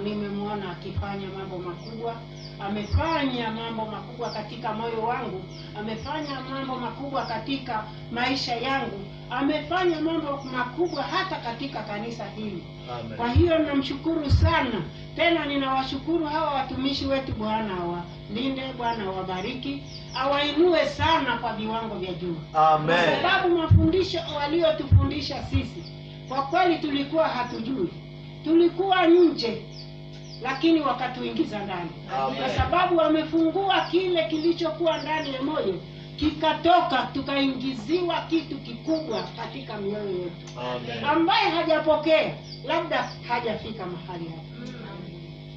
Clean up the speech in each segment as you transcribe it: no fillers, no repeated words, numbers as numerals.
nimemwona akifanya mambo makubwa. Amefanya mambo makubwa katika moyo wangu, amefanya mambo makubwa katika maisha yangu, amefanya mambo makubwa hata katika kanisa hili. Amen. Kwa hiyo namshukuru sana. Tena ninawashukuru hawa watumishi wetu. Bwana awalinde, Bwana awabariki, awainue sana kwa viwango vya juu. Amen. Kwa sababu mafundisho waliotufundisha sisi, kwa kweli tulikuwa hatujui, tulikuwa nje, lakini wakatuingiza ndani. Amen. Kwa sababu wamefungua kile kilichokuwa ndani ya moyo, kikatoka, tukaingiziwa kitu kikubwa katika mioyo yetu. Amen. Ambaye hajapokea labda hajafika mahali hapa.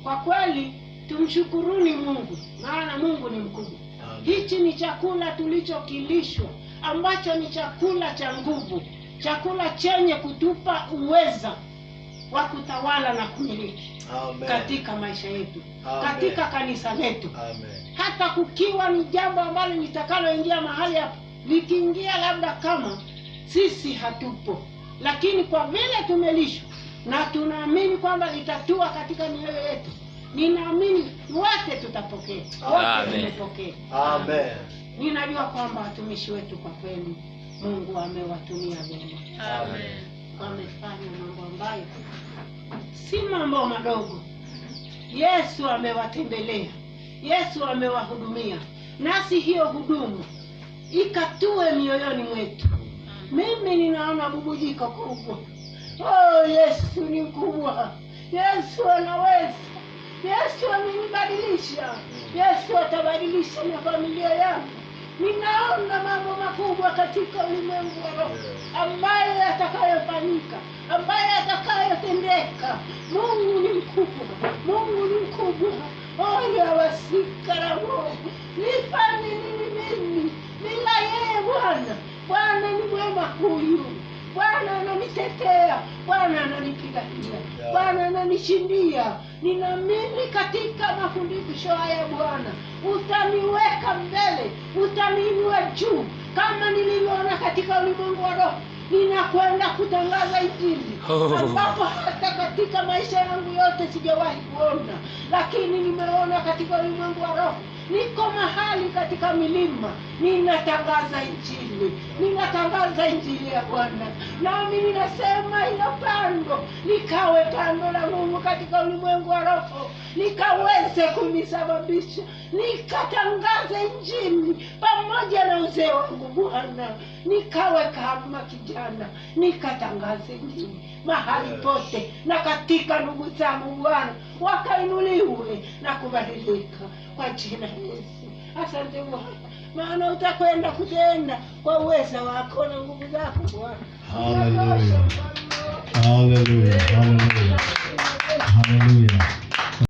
Kwa kweli tumshukuruni Mungu, maana Mungu ni mkubwa. Hichi ni chakula tulichokilishwa, ambacho ni chakula cha nguvu, chakula chenye kutupa uweza wa kutawala na kumiliki. Amen. Katika maisha yetu. Amen. Katika kanisa letu. Amen. Hata kukiwa ni jambo ambalo litakaloingia mahali hapa, likiingia labda kama sisi hatupo, lakini kwa vile tumelishwa na tunaamini kwamba litatua katika mioyo yetu, ninaamini wote tutapokea. Wote tumepokea. Amen. Ninajua kwamba watumishi wetu kwa kweli Mungu amewatumia vyema. Amen. Wamefanya mambo ambayo si mambo madogo. Yesu amewatembelea, Yesu amewahudumia, nasi hiyo huduma ikatue mioyoni mwetu. Mimi ninaona bubujiko kubwa. Oh, Yesu ni mkubwa. Yesu anaweza. Yesu amenibadilisha. Yesu atabadilisha na familia yangu. Ninaona mambo makubwa katika ulimwengu wa roho ambayo yatakayofanyika, ambayo yatakayotendeka. Mungu ni mkubwa. Mungu ni mkubwa. Oya wasikara Mungu. Nifanye nini mimi bila yeye Bwana? Bwana ni mwema huyu. Bwana ananitetea, Bwana ananipigania, Bwana ananishindia. Ninaamini katika mafundisho haya Bwana utaniweka mbele, utaniinua juu kama nilivyoona katika ulimwengu wa roho. Ninakwenda kutangaza Injili ambapo hata katika maisha yangu yote sijawahi kuona, lakini nimeona katika ulimwengu wa roho. Niko mahali katika milima, ninatangaza Injili, ninatangaza Injili ya Bwana. Nami ninasema hilo pando likawe pando la Mungu katika ulimwengu wa roho, likaweze kunisababisha nikatangaza Injili pamoja na uzee wangu Bwana. Nikawe kama kijana, nikatangaza Injili mahali pote, na katika ndugu zangu Bwana wakainuliwe na kubadilika kwa jina la Yesu. Asante Bwana, maana utakwenda kutenda kwa uweza wako na nguvu zako Bwana. Hallelujah. Hallelujah. Hallelujah. Hallelujah.